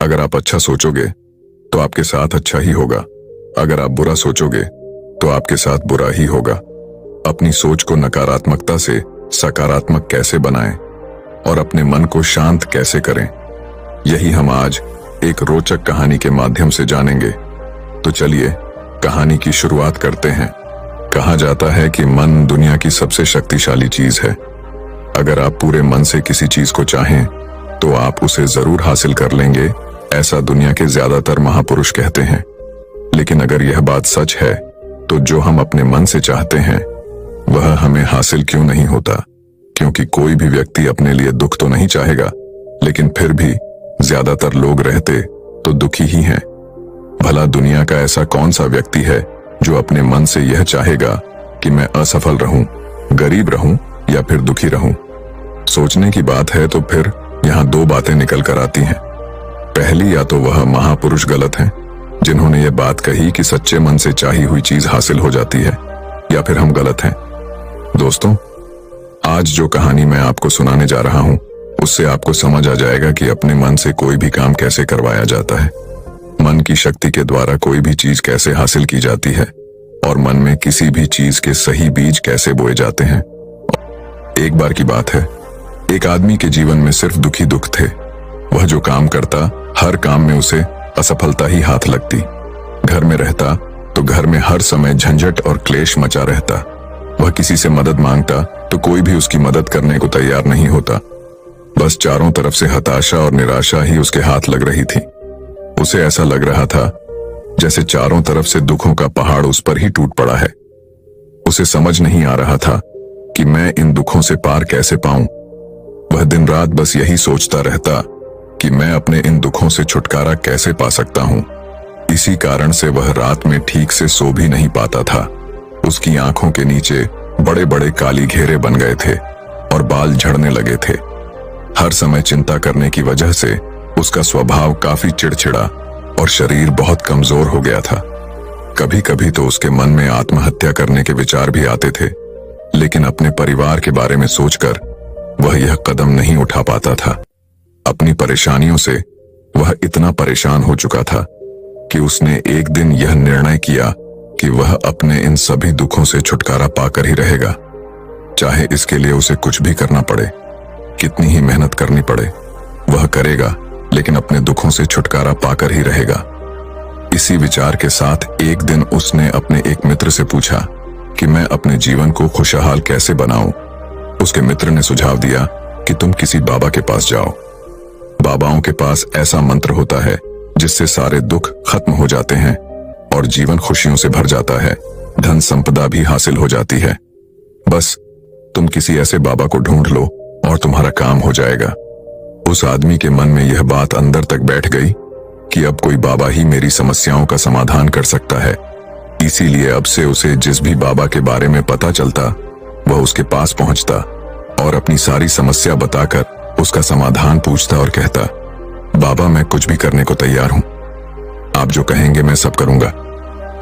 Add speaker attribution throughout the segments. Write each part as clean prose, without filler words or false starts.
Speaker 1: अगर आप अच्छा सोचोगे तो आपके साथ अच्छा ही होगा। अगर आप बुरा सोचोगे तो आपके साथ बुरा ही होगा। अपनी सोच को नकारात्मकता से सकारात्मक कैसे बनाएं और अपने मन को शांत कैसे करें, यही हम आज एक रोचक कहानी के माध्यम से जानेंगे। तो चलिए कहानी की शुरुआत करते हैं। कहा जाता है कि मन दुनिया की सबसे शक्तिशाली चीज है। अगर आप पूरे मन से किसी चीज को चाहें तो आप उसे जरूर हासिल कर लेंगे, ऐसा दुनिया के ज्यादातर महापुरुष कहते हैं। लेकिन अगर यह बात सच है तो जो हम अपने मन से चाहते हैं वह हमें हासिल क्यों नहीं होता? क्योंकि कोई भी व्यक्ति अपने लिए दुख तो नहीं चाहेगा, लेकिन फिर भी ज्यादातर लोग रहते तो दुखी ही हैं। भला दुनिया का ऐसा कौन सा व्यक्ति है जो अपने मन से यह चाहेगा कि मैं असफल रहूं, गरीब रहूं या फिर दुखी रहूं? सोचने की बात है तो फिर यहां दो बातें निकल कर आती हैं। पहली, या तो वह महापुरुष गलत हैं जिन्होंने यह बात कही कि सच्चे मन से चाही हुई चीज हासिल हो जाती है, या फिर हम गलत हैं। दोस्तों, आज जो कहानी मैं आपको सुनाने जा रहा हूं उससे आपको समझ आ जाएगा कि अपने मन से कोई भी काम कैसे करवाया जाता है, मन की शक्ति के द्वारा कोई भी चीज कैसे हासिल की जाती है और मन में किसी भी चीज के सही बीज कैसे बोए जाते हैं। एक बार की बात है, एक आदमी के जीवन में सिर्फ दुखी दुख थे। वह जो काम करता, हर काम में उसे असफलता ही हाथ लगती। घर में रहता तो घर में हर समय झंझट और क्लेश मचा रहता। वह किसी से मदद मांगता तो कोई भी उसकी मदद करने को तैयार नहीं होता। बस चारों तरफ से हताशा और निराशा ही उसके हाथ लग रही थी। उसे ऐसा लग रहा था जैसे चारों तरफ से दुखों का पहाड़ उस पर ही टूट पड़ा है। उसे समझ नहीं आ रहा था कि मैं इन दुखों से पार कैसे पाऊं। वह दिन रात बस यही सोचता रहता कि मैं अपने इन दुखों से छुटकारा कैसे पा सकता हूं। इसी कारण से वह रात में ठीक से सो भी नहीं पाता था। उसकी आंखों के नीचे बड़े बड़े काली घेरे बन गए थे और बाल झड़ने लगे थे। हर समय चिंता करने की वजह से उसका स्वभाव काफी चिड़चिड़ा और शरीर बहुत कमजोर हो गया था। कभी कभी तो उसके मन में आत्महत्या करने के विचार भी आते थे, लेकिन अपने परिवार के बारे में सोचकर वह यह कदम नहीं उठा पाता था। अपनी परेशानियों से वह इतना परेशान हो चुका था कि उसने एक दिन यह निर्णय किया कि वह अपने इन सभी दुखों से छुटकारा पाकर ही रहेगा। चाहे इसके लिए उसे कुछ भी करना पड़े, कितनी ही मेहनत करनी पड़े, वह करेगा, लेकिन अपने दुखों से छुटकारा पाकर ही रहेगा। इसी विचार के साथ एक दिन उसने अपने एक मित्र से पूछा कि मैं अपने जीवन को खुशहाल कैसे बनाऊं। उसके मित्र ने सुझाव दिया कि तुम किसी बाबा के पास जाओ। बाबाओं के पास ऐसा मंत्र होता है जिससे सारे दुख खत्म हो जाते हैं और जीवन खुशियों से भर जाता है, धन संपदा भी हासिल हो जाती है। बस तुम किसी ऐसे बाबा को ढूंढ लो और तुम्हारा काम हो जाएगा। उस आदमी के मन में यह बात अंदर तक बैठ गई कि अब कोई बाबा ही मेरी समस्याओं का समाधान कर सकता है। इसीलिए अब से उसे जिस भी बाबा के बारे में पता चलता वह उसके पास पहुंचता और अपनी सारी समस्या बताकर उसका समाधान पूछता और कहता, बाबा मैं कुछ भी करने को तैयार हूं, आप जो कहेंगे मैं सब करूंगा,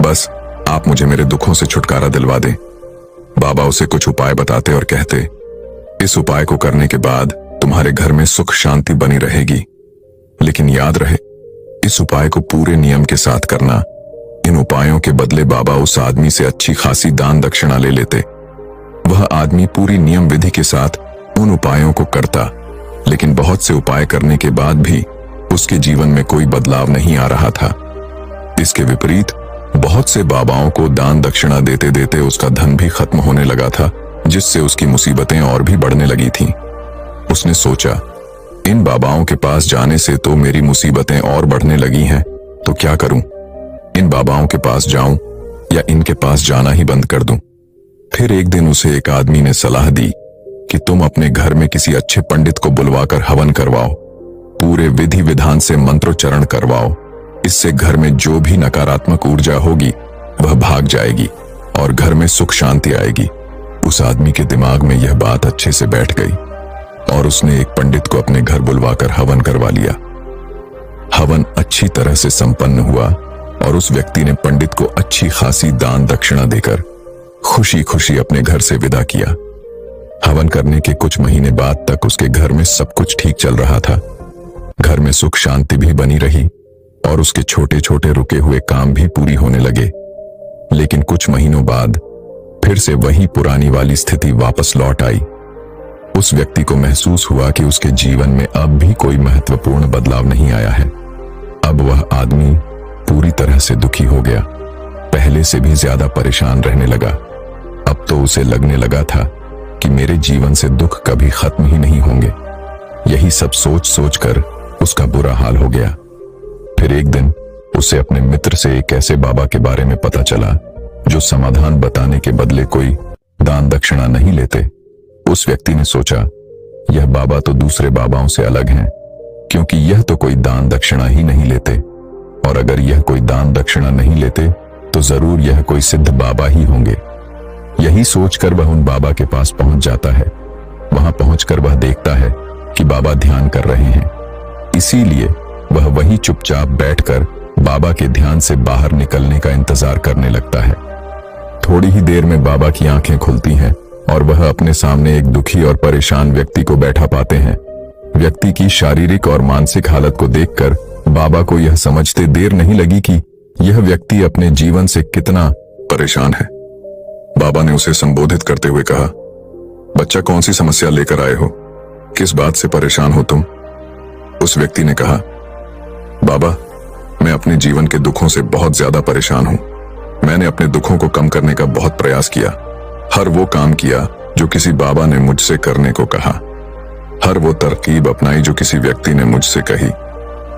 Speaker 1: बस आप मुझे मेरे दुखों से छुटकारा दिलवा दें। बाबा उसे कुछ उपाय बताते और कहते, इस उपाय को करने के बाद तुम्हारे घर में सुख शांति बनी रहेगी, लेकिन याद रहे इस उपाय को पूरे नियम के साथ करना। इन उपायों के बदले बाबा उस आदमी से अच्छी खासी दान दक्षिणा ले लेते। वह आदमी पूरी नियम विधि के साथ उन उपायों को करता, लेकिन बहुत से उपाय करने के बाद भी उसके जीवन में कोई बदलाव नहीं आ रहा था। इसके विपरीत बहुत से बाबाओं को दान दक्षिणा देते देते उसका धन भी खत्म होने लगा था, जिससे उसकी मुसीबतें और भी बढ़ने लगी थीं। उसने सोचा, इन बाबाओं के पास जाने से तो मेरी मुसीबतें और बढ़ने लगी हैं, तो क्या करूं? इन बाबाओं के पास जाऊं या इनके पास जाना ही बंद कर दूं? फिर एक दिन उसे एक आदमी ने सलाह दी कि तुम अपने घर में किसी अच्छे पंडित को बुलवाकर हवन करवाओ, पूरे विधि विधान से मंत्रोच्चारण करवाओ। इससे घर में जो भी नकारात्मक ऊर्जा होगी वह भाग जाएगी और घर में सुख शांति आएगी। उस आदमी के दिमाग में यह बात अच्छे से बैठ गई और उसने एक पंडित को अपने घर बुलवाकर हवन करवा लिया। हवन अच्छी तरह से संपन्न हुआ और उस व्यक्ति ने पंडित को अच्छी खासी दान दक्षिणा देकर खुशी खुशी अपने घर से विदा किया। हवन करने के कुछ महीने बाद तक उसके घर में सब कुछ ठीक चल रहा था। घर में सुख शांति भी बनी रही और उसके छोटे छोटे रुके हुए काम भी पूरी होने लगे। लेकिन कुछ महीनों बाद फिर से वही पुरानी वाली स्थिति वापस लौट आई। उस व्यक्ति को महसूस हुआ कि उसके जीवन में अब भी कोई महत्वपूर्ण बदलाव नहीं आया है। अब वह आदमी पूरी तरह से दुखी हो गया, पहले से भी ज्यादा परेशान रहने लगा। अब तो उसे लगने लगा था कि मेरे जीवन से दुख कभी खत्म ही नहीं होंगे। यही सब सोच सोचकर उसका बुरा हाल हो गया। फिर एक दिन उसे अपने मित्र से एक ऐसे बाबा के बारे में पता चला जो समाधान बताने के बदले कोई दान दक्षिणा नहीं लेते। उस व्यक्ति ने सोचा, यह बाबा तो दूसरे बाबाओं से अलग हैं, क्योंकि यह तो कोई दान दक्षिणा ही नहीं लेते, और अगर यह कोई दान दक्षिणा नहीं लेते तो जरूर यह कोई सिद्ध बाबा ही होंगे। यही सोचकर वह उन बाबा के पास पहुंच जाता है। वहां पहुंचकर वह देखता है कि बाबा ध्यान कर रहे हैं, इसीलिए वह वहीं चुपचाप बैठकर बाबा के ध्यान से बाहर निकलने का इंतजार करने लगता है। थोड़ी ही देर में बाबा की आंखें खुलती हैं और वह अपने सामने एक दुखी और परेशान व्यक्ति को बैठा पाते हैं। व्यक्ति की शारीरिक और मानसिक हालत को देखकर बाबा को यह समझते देर नहीं लगी कि यह व्यक्ति अपने जीवन से कितना परेशान है। बाबा ने उसे संबोधित करते हुए कहा, बच्चा, कौन सी समस्या लेकर आए हो? किस बात से परेशान हो तुम? उस व्यक्ति ने कहा, बाबा, मैं अपने जीवन के दुखों से बहुत ज्यादा परेशान हूं। मैंने अपने दुखों को कम करने का बहुत प्रयास किया। हर वो काम किया जो किसी बाबा ने मुझसे करने को कहा, हर वो तरकीब अपनाई जो किसी व्यक्ति ने मुझसे कही,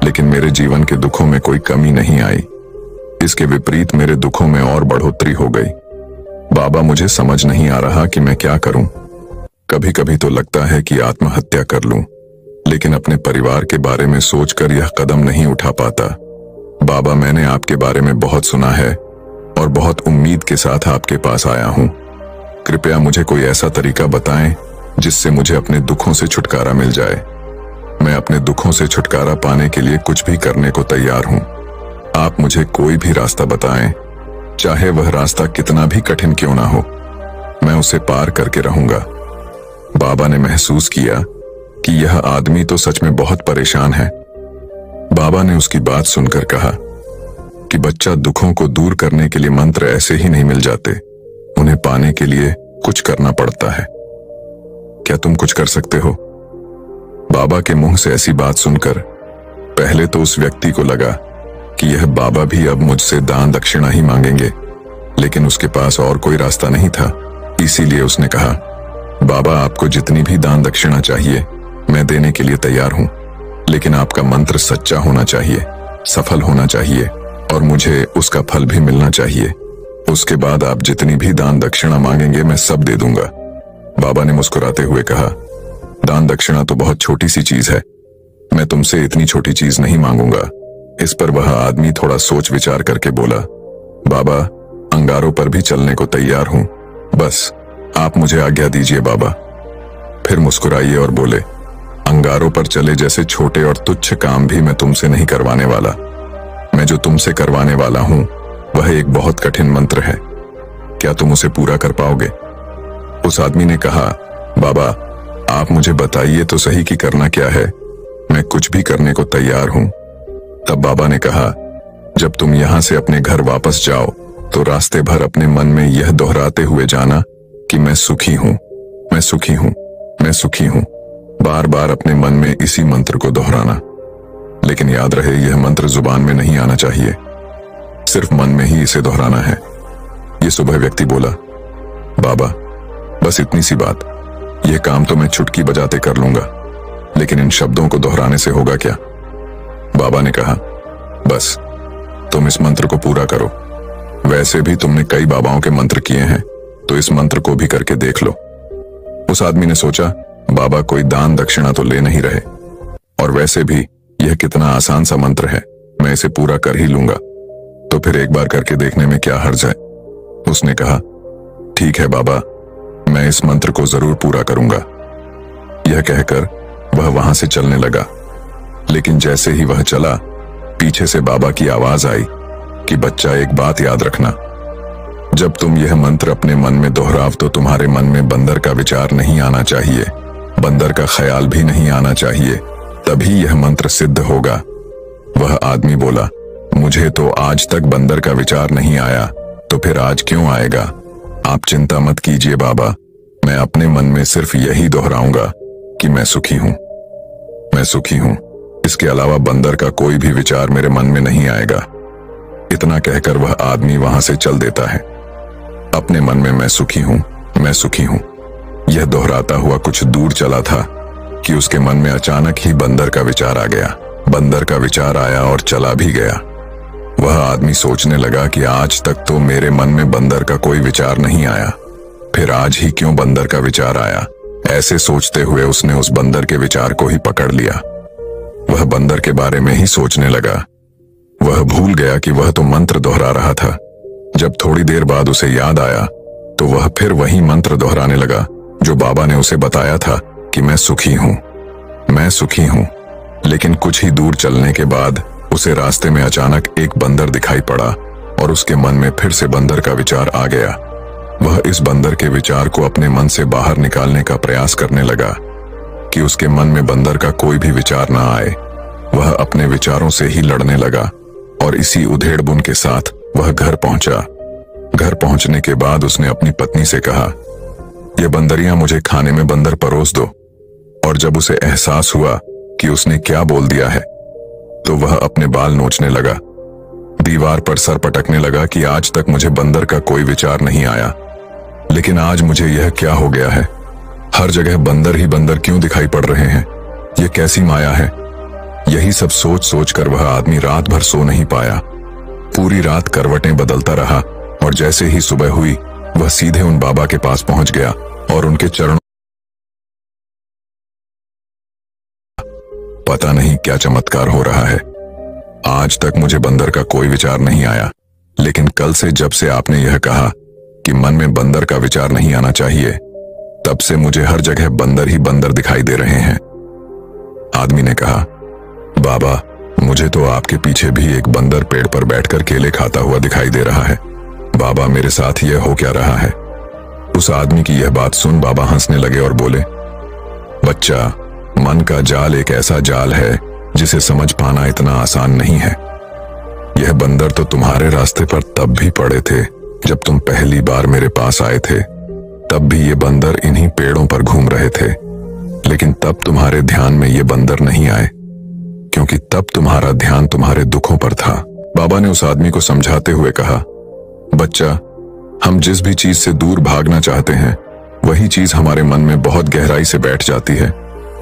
Speaker 1: लेकिन मेरे जीवन के दुखों में कोई कमी नहीं आई। इसके विपरीत मेरे दुखों में और बढ़ोतरी हो गई। बाबा, मुझे समझ नहीं आ रहा कि मैं क्या करूं। कभी कभी तो लगता है कि आत्महत्या कर लूं, लेकिन अपने परिवार के बारे में सोचकर यह कदम नहीं उठा पाता। बाबा, मैंने आपके बारे में बहुत सुना है और बहुत उम्मीद के साथ आपके पास आया हूं। कृपया मुझे कोई ऐसा तरीका बताएं जिससे मुझे अपने दुखों से छुटकारा मिल जाए। मैं अपने दुखों से छुटकारा पाने के लिए कुछ भी करने को तैयार हूं। आप मुझे कोई भी रास्ता बताएं, चाहे वह रास्ता कितना भी कठिन क्यों ना हो, मैं उसे पार करके रहूंगा। बाबा ने महसूस किया कि यह आदमी तो सच में बहुत परेशान है। बाबा ने उसकी बात सुनकर कहा कि बच्चा, दुखों को दूर करने के लिए मंत्र ऐसे ही नहीं मिल जाते, उन्हें पाने के लिए कुछ करना पड़ता है। क्या तुम कुछ कर सकते हो? बाबा के मुंह से ऐसी बात सुनकर पहले तो उस व्यक्ति को लगा कि यह बाबा भी अब मुझसे दान दक्षिणा ही मांगेंगे, लेकिन उसके पास और कोई रास्ता नहीं था। इसीलिए उसने कहा, बाबा, आपको जितनी भी दान दक्षिणा चाहिए मैं देने के लिए तैयार हूं, लेकिन आपका मंत्र सच्चा होना चाहिए, सफल होना चाहिए और मुझे उसका फल भी मिलना चाहिए। उसके बाद आप जितनी भी दान दक्षिणा मांगेंगे मैं सब दे दूंगा। बाबा ने मुस्कुराते हुए कहा, दान दक्षिणा तो बहुत छोटी सी चीज है, मैं तुमसे इतनी छोटी चीज नहीं मांगूंगा। इस पर वह आदमी थोड़ा सोच विचार करके बोला, बाबा, अंगारों पर भी चलने को तैयार हूं, बस आप मुझे आज्ञा दीजिए बाबा। फिर मुस्कुराइए और बोले, अंगारों पर चले जैसे छोटे और तुच्छ काम भी मैं तुमसे नहीं करवाने वाला। मैं जो तुमसे करवाने वाला हूं वह एक बहुत कठिन मंत्र है। क्या तुम उसे पूरा कर पाओगे? उस आदमी ने कहा, बाबा, आप मुझे बताइए तो सही कि करना क्या है, मैं कुछ भी करने को तैयार हूं। तब बाबा ने कहा, जब तुम यहां से अपने घर वापस जाओ तो रास्ते भर अपने मन में यह दोहराते हुए जाना कि मैं सुखी हूं, मैं सुखी हूं, मैं सुखी हूं। बार बार अपने मन में इसी मंत्र को दोहराना। लेकिन याद रहे, यह मंत्र जुबान में नहीं आना चाहिए, सिर्फ मन में ही इसे दोहराना है। ये सुबह व्यक्ति बोला, बाबा, बस इतनी सी बात, यह काम तो मैं चुटकी बजाते कर लूंगा, लेकिन इन शब्दों को दोहराने से होगा क्या? बाबा ने कहा, बस तुम इस मंत्र को पूरा करो। वैसे भी तुमने कई बाबाओं के मंत्र किए हैं, तो इस मंत्र को भी करके देख लो। उस आदमी ने सोचा, बाबा कोई दान दक्षिणा तो ले नहीं रहे, और वैसे भी यह कितना आसान सा मंत्र है, मैं इसे पूरा कर ही लूंगा, तो फिर एक बार करके देखने में क्या हर्ज है। उसने कहा, ठीक है बाबा, मैं इस मंत्र को जरूर पूरा करूंगा। यह कहकर वह वहां से चलने लगा। लेकिन जैसे ही वह चला, पीछे से बाबा की आवाज आई कि बच्चा, एक बात याद रखना, जब तुम यह मंत्र अपने मन में दोहराव तो तुम्हारे मन में बंदर का विचार नहीं आना चाहिए, बंदर का ख्याल भी नहीं आना चाहिए, तभी यह मंत्र सिद्ध होगा। वह आदमी बोला, मुझे तो आज तक बंदर का विचार नहीं आया, तो फिर आज क्यों आएगा? आप चिंता मत कीजिए बाबा, मैं अपने मन में सिर्फ यही दोहराऊंगा कि मैं सुखी हूं, मैं सुखी हूं। इसके अलावा बंदर का कोई भी विचार मेरे मन में नहीं आएगा। इतना कहकर वह आदमी वहां से चल देता है। अपने मन में मैं सुखी हूं, मैं सुखी हूं, यह दोहराता हुआ कुछ दूर चला था कि उसके मन में अचानक ही बंदर का विचार आ गया। बंदर का विचार आया और चला भी गया। वह आदमी सोचने लगा कि आज तक तो मेरे मन में बंदर का कोई विचार नहीं आया, फिर आज ही क्यों बंदर का विचार आया? ऐसे सोचते हुए उसने उस बंदर के विचार को ही पकड़ लिया। वह बंदर के बारे में ही सोचने लगा। वह भूल गया कि वह तो मंत्र दोहरा रहा था। जब थोड़ी देर बाद उसे याद आया तो वह फिर वही मंत्र दोहराने लगा जो बाबा ने उसे बताया था कि मैं सुखी हूं, मैं सुखी हूं। लेकिन कुछ ही दूर चलने के बाद उसे रास्ते में अचानक एक बंदर दिखाई पड़ा और उसके मन में फिर से बंदर का विचार आ गया। वह इस बंदर के विचार को अपने मन से बाहर निकालने का प्रयास करने लगा कि उसके मन में बंदर का कोई भी विचार ना आए। वह अपने विचारों से ही लड़ने लगा और इसी उधेड़बुन के साथ वह घर पहुंचा। घर पहुंचने के बाद उसने अपनी पत्नी से कहा, यह बंदरियां मुझे खाने में बंदर परोस दो। और जब उसे एहसास हुआ कि उसने क्या बोल दिया है तो वह अपने बाल नोचने लगा, दीवार पर सर पटकने लगा कि आज तक मुझे बंदर का कोई विचार नहीं आया, लेकिन आज मुझे यह क्या हो गया है? हर जगह बंदर ही बंदर क्यों दिखाई पड़ रहे हैं? यह कैसी माया है? यही सब सोच सोचकर वह आदमी रात भर सो नहीं पाया। पूरी रात करवटें बदलता रहा और जैसे ही सुबह हुई वह सीधे उन बाबा के पास पहुंच गया और उनके चरणों। पता नहीं क्या चमत्कार हो रहा है, आज तक मुझे बंदर का कोई विचार नहीं आया, लेकिन कल से जब से आपने यह कहा कि मन में बंदर का विचार नहीं आना चाहिए, तब से मुझे हर जगह बंदर ही बंदर दिखाई दे रहे हैं। आदमी ने कहा, बाबा मुझे तो आपके पीछे भी एक बंदर पेड़ पर बैठकर केले खाता हुआ दिखाई दे रहा है। बाबा मेरे साथ यह हो क्या रहा है? उस आदमी की यह बात सुन बाबा हंसने लगे और बोले, बच्चा, मन का जाल एक ऐसा जाल है जिसे समझ पाना इतना आसान नहीं है। यह बंदर तो तुम्हारे रास्ते पर तब भी पड़े थे जब तुम पहली बार मेरे पास आए थे। तब भी ये बंदर इन्हीं पेड़ों पर घूम रहे थे, लेकिन तब तुम्हारे ध्यान में ये बंदर नहीं आए, क्योंकि तब तुम्हारा ध्यान तुम्हारे दुखों पर था। बाबा ने उस आदमी को समझाते हुए कहा, बच्चा, हम जिस भी चीज से दूर भागना चाहते हैं वही चीज हमारे मन में बहुत गहराई से बैठ जाती है,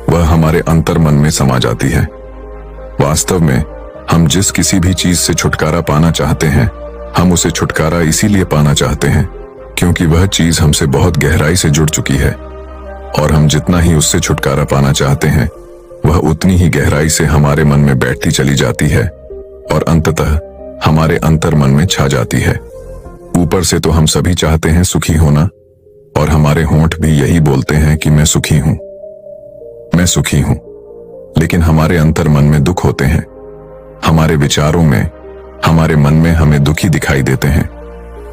Speaker 1: वह हमारे अंतर मन में समा जाती है। वास्तव में हम जिस किसी भी चीज से छुटकारा पाना चाहते हैं, हम उसे छुटकारा इसीलिए पाना चाहते हैं क्योंकि वह चीज हमसे बहुत गहराई से जुड़ चुकी है, और हम जितना ही उससे छुटकारा पाना चाहते हैं वह उतनी ही गहराई से हमारे मन में बैठती चली जाती है और अंततः हमारे अंतर मन में छा जाती है। ऊपर से तो हम सभी चाहते हैं सुखी होना, और हमारे होंठ भी यही बोलते हैं कि मैं सुखी हूं, मैं सुखी हूं, लेकिन हमारे अंतर मन में दुख होते हैं। हमारे विचारों में, हमारे मन में हमें दुखी दिखाई देते हैं।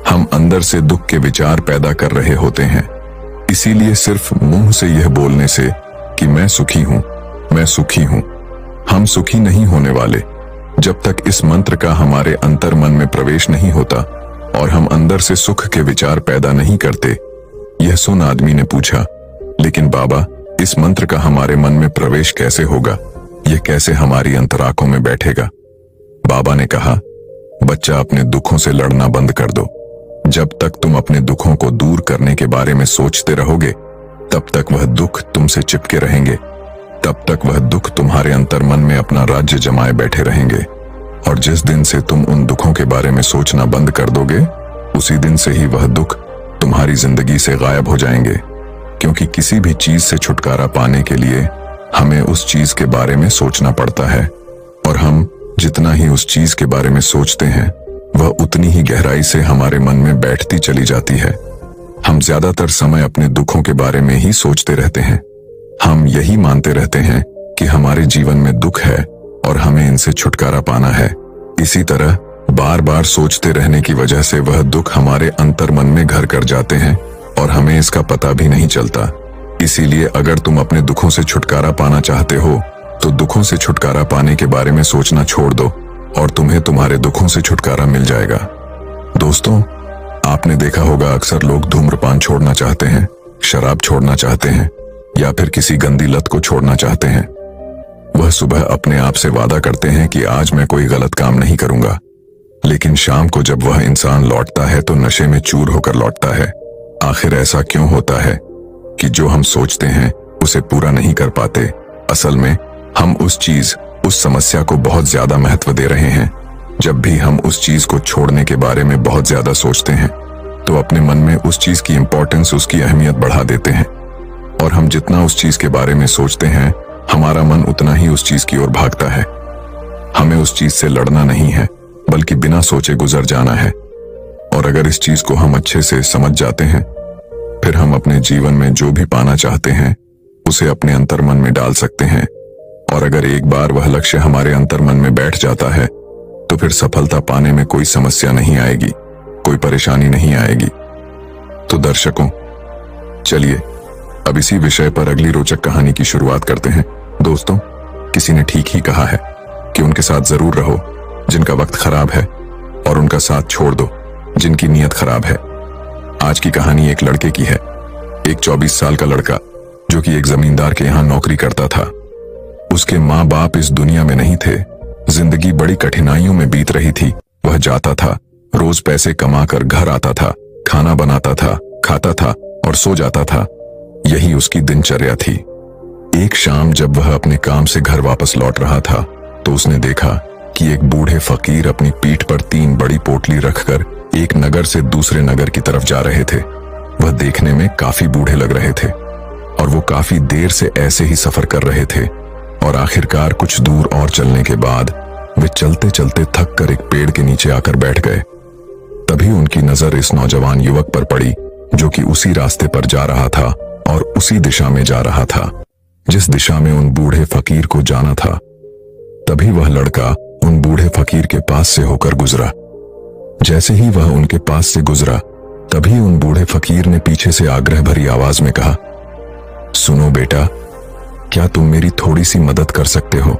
Speaker 1: हम अंदर से दुख के विचार पैदा कर रहे होते हैं। इसीलिए सिर्फ मुंह से यह बोलने से कि मैं सुखी हूं, मैं सुखी हूं, हम सुखी नहीं होने वाले जब तक इस मंत्र का हमारे अंतर मन में प्रवेश नहीं होता और हम अंदर से सुख के विचार पैदा नहीं करते। यह सुन आदमी ने पूछा, लेकिन बाबा, इस मंत्र का हमारे मन में प्रवेश कैसे होगा? यह कैसे हमारी अंतराकों में बैठेगा? बाबा ने कहा, बच्चा, अपने दुखों से लड़ना बंद कर दो। जब तक तुम अपने दुखों को दूर करने के बारे में सोचते रहोगे, तब तक वह दुख तुमसे चिपके रहेंगे, तब तक वह दुख तुम्हारे अंतर मन में अपना राज्य जमाए बैठे रहेंगे। और जिस दिन से तुम उन दुखों के बारे में सोचना बंद कर दोगे, उसी दिन से ही वह दुख तुम्हारी जिंदगी से गायब हो जाएंगे, क्योंकि किसी भी चीज से छुटकारा पाने के लिए हमें उस चीज के बारे में सोचना पड़ता है, और हम जितना ही उस चीज के बारे में सोचते हैं वह उतनी ही गहराई से हमारे मन में बैठती चली जाती है। हम ज्यादातर समय अपने दुखों के बारे में ही सोचते रहते हैं। हम यही मानते रहते हैं कि हमारे जीवन में दुख है और हमें इनसे छुटकारा पाना है। इसी तरह बार बार सोचते रहने की वजह से वह दुख हमारे अंतर मन में घर कर जाते हैं और हमें इसका पता भी नहीं चलता। इसीलिए अगर तुम अपने दुखों से छुटकारा पाना चाहते हो तो दुखों से छुटकारा पाने के बारे में सोचना छोड़ दो और तुम्हें तुम्हारे दुखों से छुटकारा मिल जाएगा। दोस्तों, आपने देखा होगा अक्सर लोग धूम्रपान छोड़ना चाहते हैं, शराब छोड़ना चाहते हैं या फिर किसी गंदी लत को छोड़ना चाहते हैं। वह सुबह अपने आप से वादा करते हैं कि आज मैं कोई गलत काम नहीं करूंगा, लेकिन शाम को जब वह इंसान लौटता है तो नशे में चूर होकर लौटता है। आखिर ऐसा क्यों होता है कि जो हम सोचते हैं उसे पूरा नहीं कर पाते? असल में हम उस समस्या को बहुत ज्यादा महत्व दे रहे हैं। जब भी हम उस चीज को छोड़ने के बारे में बहुत ज्यादा सोचते हैं तो अपने मन में उस चीज की इंपॉर्टेंस, उसकी अहमियत बढ़ा देते हैं। और हम जितना उस चीज के बारे में सोचते हैं, हमारा मन उतना ही उस चीज की ओर भागता है। हमें उस चीज से लड़ना नहीं है, बल्कि बिना सोचे गुजर जाना है। और अगर इस चीज को हम अच्छे से समझ जाते हैं, फिर हम अपने जीवन में जो भी पाना चाहते हैं उसे अपने अंतर्मन में डाल सकते हैं। और अगर एक बार वह लक्ष्य हमारे अंतर्मन में बैठ जाता है तो फिर सफलता पाने में कोई समस्या नहीं आएगी, कोई परेशानी नहीं आएगी। तो दर्शकों, चलिए अब इसी विषय पर अगली रोचक कहानी की शुरुआत करते हैं। दोस्तों, किसी ने ठीक ही कहा है कि उनके साथ जरूर रहो जिनका वक्त खराब है और उनका साथ छोड़ दो जिनकी नीयत खराब है। आज की कहानी एक लड़के की है। एक 24 साल का लड़का जो कि एक जमींदार के यहां नौकरी करता था। उसके माँ बाप इस दुनिया में नहीं थे। जिंदगी बड़ी कठिनाइयों में बीत रही थी। वह जाता था, रोज पैसे कमाकर घर आता था, खाना बनाता था, खाता था और सो जाता था। यही उसकी दिनचर्या थी। एक शाम जब वह अपने काम से घर वापस लौट रहा था तो उसने देखा कि एक बूढ़े फकीर अपनी पीठ पर 3 बड़ी पोटली रखकर एक नगर से दूसरे नगर की तरफ जा रहे थे। वह देखने में काफी बूढ़े लग रहे थे और वो काफी देर से ऐसे ही सफर कर रहे थे। और आखिरकार कुछ दूर और चलने के बाद वे चलते चलते थक कर एक पेड़ के नीचे आकर बैठ गए। तभी उनकी नजर इस नौजवान युवक पर पड़ी जो कि उसी रास्ते पर जा रहा था और उसी दिशा में जा रहा था जिस दिशा में उन बूढ़े फकीर को जाना था। तभी वह लड़का उन बूढ़े फकीर के पास से होकर गुजरा। जैसे ही वह उनके पास से गुजरा, तभी उन बूढ़े फकीर ने पीछे से आग्रह भरी आवाज में कहा, सुनो बेटा, क्या तुम मेरी थोड़ी सी मदद कर सकते हो?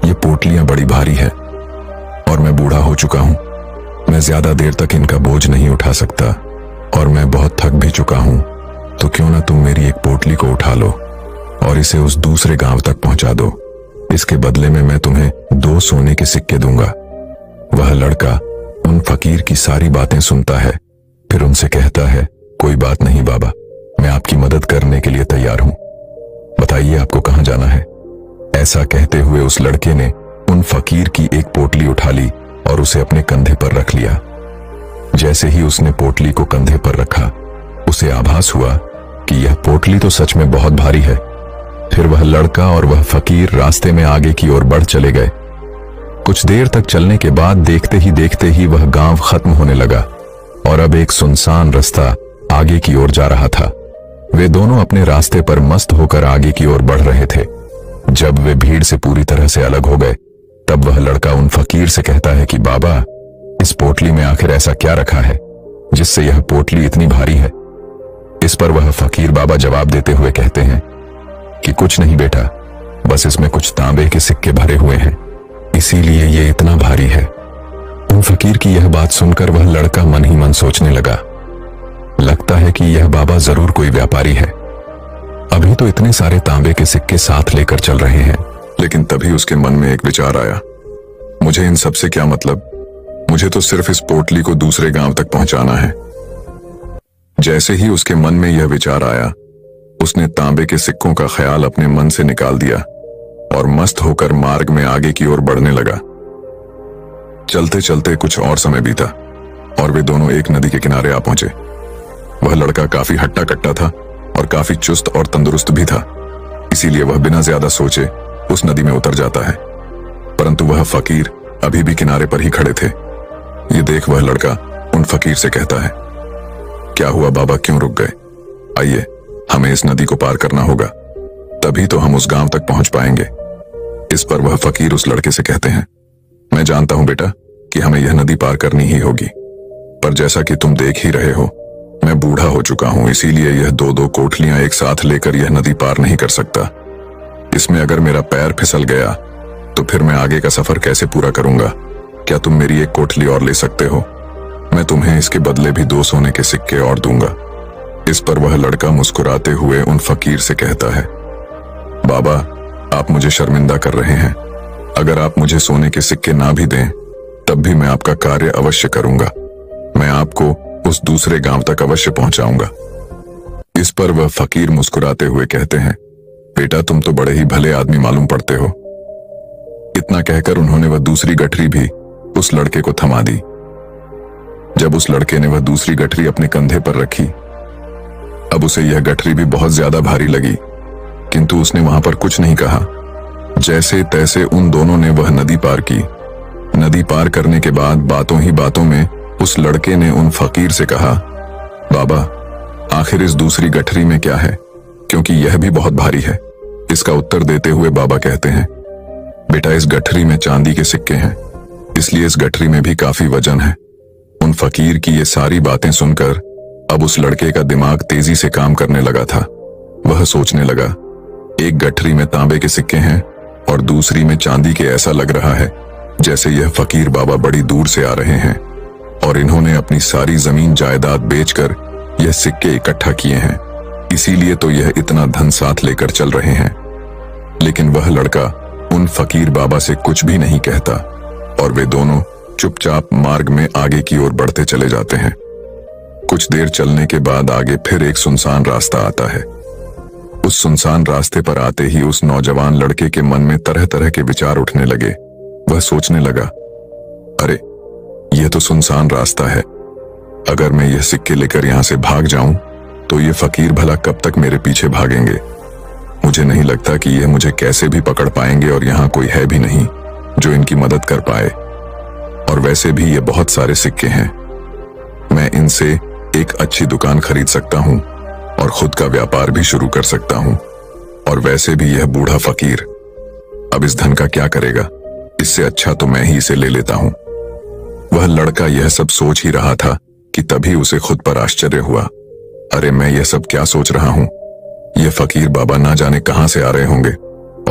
Speaker 1: ये पोटलियां बड़ी भारी है और मैं बूढ़ा हो चुका हूं। मैं ज्यादा देर तक इनका बोझ नहीं उठा सकता और मैं बहुत थक भी चुका हूं। तो क्यों ना तुम मेरी एक पोटली को उठा लो और इसे उस दूसरे गांव तक पहुंचा दो। इसके बदले में मैं तुम्हें 2 सोने के सिक्के दूंगा। वह लड़का उन फकीर की सारी बातें सुनता है, फिर उनसे कहता है, कोई बात नहीं बाबा, मैं आपकी मदद करने के लिए तैयार हूं। बताइए आपको कहां जाना है? ऐसा कहते हुए उस लड़के ने उन फकीर की एक पोटली उठा ली और उसे अपने कंधे पर रख लिया। जैसे ही उसने पोटली को कंधे पर रखा, उसे आभास हुआ कि यह पोटली तो सच में बहुत भारी है। फिर वह लड़का और वह फकीर रास्ते में आगे की ओर बढ़ चले गए। कुछ देर तक चलने के बाद देखते ही वह गांव खत्म होने लगा और अब एक सुनसान रास्ता आगे की ओर जा रहा था। वे दोनों अपने रास्ते पर मस्त होकर आगे की ओर बढ़ रहे थे। जब वे भीड़ से पूरी तरह से अलग हो गए, तब वह लड़का उन फकीर से कहता है कि बाबा, इस पोटली में आखिर ऐसा क्या रखा है जिससे यह पोटली इतनी भारी है? इस पर वह फकीर बाबा जवाब देते हुए कहते हैं कि कुछ नहीं बेटा, बस इसमें कुछ तांबे के सिक्के भरे हुए हैं, इसीलिए ये इतना भारी है। उन फकीर की यह बात सुनकर वह लड़का मन ही मन सोचने लगा, लगता है कि यह बाबा जरूर कोई व्यापारी है। अभी तो इतने सारे तांबे के सिक्के साथ लेकर चल रहे हैं। लेकिन तभी उसके मन में एक विचार आया, मुझे इन सब से क्या मतलब? मुझे तो सिर्फ इस पोटली को दूसरे गांव तक पहुंचाना है। जैसे ही उसके मन में यह विचार आया, उसने तांबे के सिक्कों का ख्याल अपने मन से निकाल दिया और मस्त होकर मार्ग में आगे की ओर बढ़ने लगा। चलते चलते कुछ और समय बीता और वे दोनों एक नदी के किनारे आ पहुंचे। वह लड़का काफी हट्टा कट्टा था और काफी चुस्त और तंदुरुस्त भी था, इसीलिए वह बिना ज्यादा सोचे उस नदी में उतर जाता है। परंतु वह फकीर अभी भी किनारे पर ही खड़े थे। ये देख वह लड़का उन फकीर से कहता है, क्या हुआ बाबा, क्यों रुक गए? आइए, हमें इस नदी को पार करना होगा, तभी तो हम उस गांव तक पहुंच पाएंगे। इस पर वह फकीर उस लड़के से कहते हैं, मैं जानता हूं बेटा कि हमें यह नदी पार करनी ही होगी, पर जैसा कि तुम देख ही रहे हो, मैं बूढ़ा हो चुका हूं, इसीलिए यह 2-2 कोठलियां एक साथ लेकर यह नदी पार नहीं कर सकता। इसमें अगर मेरा पैर फिसल गया तो फिर मैं आगे का सफर कैसे पूरा करूंगा? क्या तुम मेरी एक कोठली और ले सकते हो? मैं तुम्हें इसके बदले भी 2 सोने के सिक्के और दूंगा। इस पर वह लड़का मुस्कुराते हुए उन फकीर से कहता है, बाबा, आप मुझे शर्मिंदा कर रहे हैं। अगर आप मुझे सोने के सिक्के ना भी दें तब भी मैं आपका कार्य अवश्य करूंगा। मैं आपको उस दूसरे गांव तक अवश्य पहुंचाऊंगा। इस पर वह फकीर मुस्कुराते हुए कहते हैं, बेटा, तुम तो बड़े ही भले आदमी मालूम पड़ते हो। इतना कहकर उन्होंने वह दूसरी गठरी भी उस लड़के को थमा दी। जब उस लड़के ने वह दूसरी गठरी अपने कंधे पर रखी, अब उसे यह गठरी भी बहुत ज्यादा भारी लगी, किंतु उसने वहां पर कुछ नहीं कहा। जैसे तैसे उन दोनों ने वह नदी पार की। नदी पार करने के बाद बातों ही बातों में उस लड़के ने उन फकीर से कहा, बाबा, आखिर इस दूसरी गठरी में क्या है, क्योंकि यह भी बहुत भारी है। इसका उत्तर देते हुए बाबा कहते हैं, बेटा, इस गठरी में चांदी के सिक्के हैं, इसलिए इस गठरी में भी काफी वजन है। उन फकीर की ये सारी बातें सुनकर अब उस लड़के का दिमाग तेजी से काम करने लगा था। वह सोचने लगा, एक गठरी में तांबे के सिक्के हैं और दूसरी में चांदी के। ऐसा लग रहा है जैसे यह फकीर बाबा बड़ी दूर से आ रहे हैं और इन्होंने अपनी सारी जमीन जायदाद बेचकर यह सिक्के इकट्ठा किए हैं, इसीलिए तो यह इतना धन साथ लेकर चल रहे हैं। लेकिन वह लड़का उन फकीर बाबा से कुछ भी नहीं कहता और वे दोनों चुपचाप मार्ग में आगे की ओर बढ़ते चले जाते हैं। कुछ देर चलने के बाद आगे फिर एक सुनसान रास्ता आता है। उस सुनसान रास्ते पर आते ही उस नौजवान लड़के के मन में तरह तरह के विचार उठने लगे। वह सोचने लगा, अरे, यह तो सुनसान रास्ता है। अगर मैं यह सिक्के लेकर यहां से भाग जाऊं तो ये फकीर भला कब तक मेरे पीछे भागेंगे? मुझे नहीं लगता कि यह मुझे कैसे भी पकड़ पाएंगे और यहां कोई है भी नहीं जो इनकी मदद कर पाए। और वैसे भी ये बहुत सारे सिक्के हैं, मैं इनसे एक अच्छी दुकान खरीद सकता हूं और खुद का व्यापार भी शुरू कर सकता हूं। और वैसे भी यह बूढ़ा फकीर अब इस धन का क्या करेगा? इससे अच्छा तो मैं ही इसे ले लेता हूं। वह लड़का यह सब सोच ही रहा था कि तभी उसे खुद पर आश्चर्य हुआ। अरे, मैं यह सब क्या सोच रहा हूं? यह फकीर बाबा ना जाने कहां से आ रहे होंगे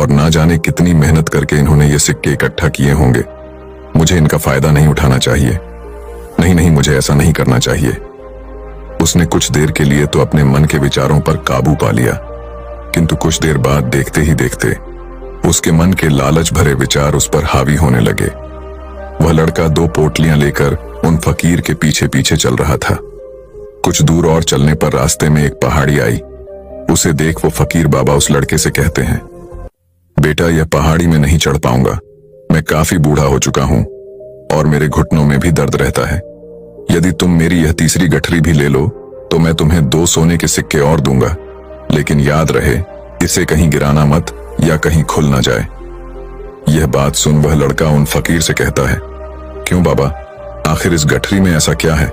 Speaker 1: और ना जाने कितनी मेहनत करके इन्होंने ये सिक्के इकट्ठा किए होंगे। मुझे इनका फायदा नहीं उठाना चाहिए। नहीं नहीं, मुझे ऐसा नहीं करना चाहिए। उसने कुछ देर के लिए तो अपने मन के विचारों पर काबू पा लिया, किंतु कुछ देर बाद देखते ही देखते उसके मन के लालच भरे विचार उस पर हावी होने लगे। वह लड़का 2 पोटलियां लेकर उन फकीर के पीछे पीछे चल रहा था। कुछ दूर और चलने पर रास्ते में एक पहाड़ी आई। उसे देख वो फकीर बाबा उस लड़के से कहते हैं, बेटा, यह पहाड़ी में नहीं चढ़ पाऊंगा। मैं काफी बूढ़ा हो चुका हूं और मेरे घुटनों में भी दर्द रहता है। यदि तुम मेरी यह तीसरी गठरी भी ले लो तो मैं तुम्हें 2 सोने के सिक्के और दूंगा, लेकिन याद रहे, इसे कहीं गिराना मत या कहीं खुल ना जाए। यह बात सुन वह लड़का उन फकीर से कहता है, क्यों बाबा, आखिर इस गठरी में ऐसा क्या है?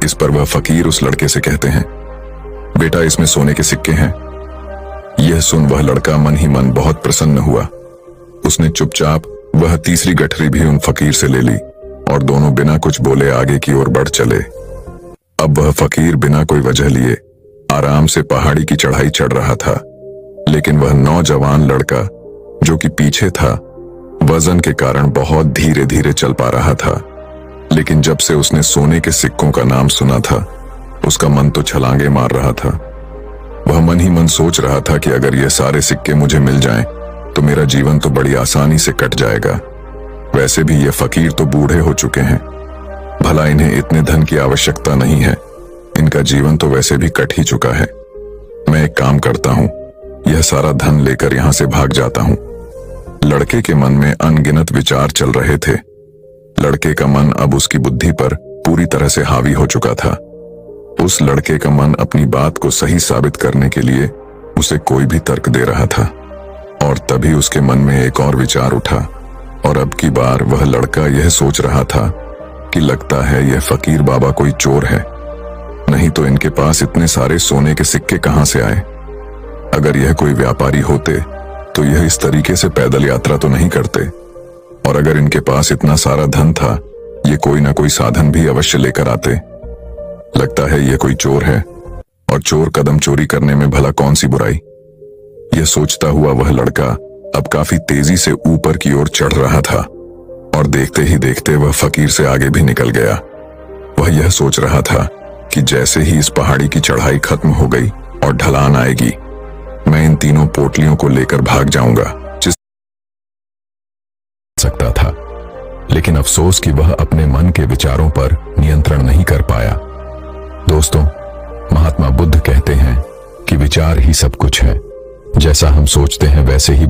Speaker 1: इस पर वह फकीर उस लड़के से कहते हैं, बेटा, इसमें सोने के सिक्के हैं। यह सुन वह लड़का मन ही मन बहुत प्रसन्न हुआ। उसने चुपचाप वह तीसरी गठरी भी उन फकीर से ले ली और दोनों बिना कुछ बोले आगे की ओर बढ़ चले। अब वह फकीर बिना कोई वजह लिए आराम से पहाड़ी की चढ़ाई चढ़ रहा था, लेकिन वह नौजवान लड़का जो कि पीछे था, वजन के कारण बहुत धीरे धीरे चल पा रहा था। लेकिन जब से उसने सोने के सिक्कों का नाम सुना था, उसका मन तो छलांगे मार रहा था। वह मन ही मन सोच रहा था कि अगर ये सारे सिक्के मुझे मिल जाएं, तो मेरा जीवन तो बड़ी आसानी से कट जाएगा। वैसे भी ये फकीर तो बूढ़े हो चुके हैं, भला इन्हें इतने धन की आवश्यकता नहीं है। इनका जीवन तो वैसे भी कट ही चुका है। मैं एक काम करता हूं, यह सारा धन लेकर यहां से भाग जाता हूं। लड़के के मन में अनगिनत विचार चल रहे थे। लड़के का मन अब उसकी बुद्धि पर पूरी तरह से हावी हो चुका था। उस लड़के का मन अपनी बात को सही साबित करने के लिए उसे कोई भी तर्क दे रहा था। और तभी उसके मन में एक और विचार उठा, और अब की बार वह लड़का यह सोच रहा था कि लगता है यह फकीर बाबा कोई चोर है, नहीं तो इनके पास इतने सारे सोने के सिक्के कहां से आए। अगर यह कोई व्यापारी होते तो यह इस तरीके से पैदल यात्रा तो नहीं करते, और अगर इनके पास इतना सारा धन था, ये कोई ना कोई साधन भी अवश्य लेकर आते। लगता है यह कोई चोर है, और चोर कदम चोरी करने में भला कौन सी बुराई। यह सोचता हुआ वह लड़का अब काफी तेजी से ऊपर की ओर चढ़ रहा था और देखते ही देखते वह फकीर से आगे भी निकल गया। वह यह सोच रहा था कि जैसे ही इस पहाड़ी की चढ़ाई खत्म हो गई और ढलान आएगी, मैं इन तीनों पोटलियों को लेकर भाग जाऊंगा। जिस सकता था, लेकिन अफसोस कि वह अपने मन के विचारों पर नियंत्रण नहीं कर पाया। दोस्तों, महात्मा बुद्ध कहते हैं कि विचार ही सब कुछ है। जैसा हम सोचते हैं वैसे ही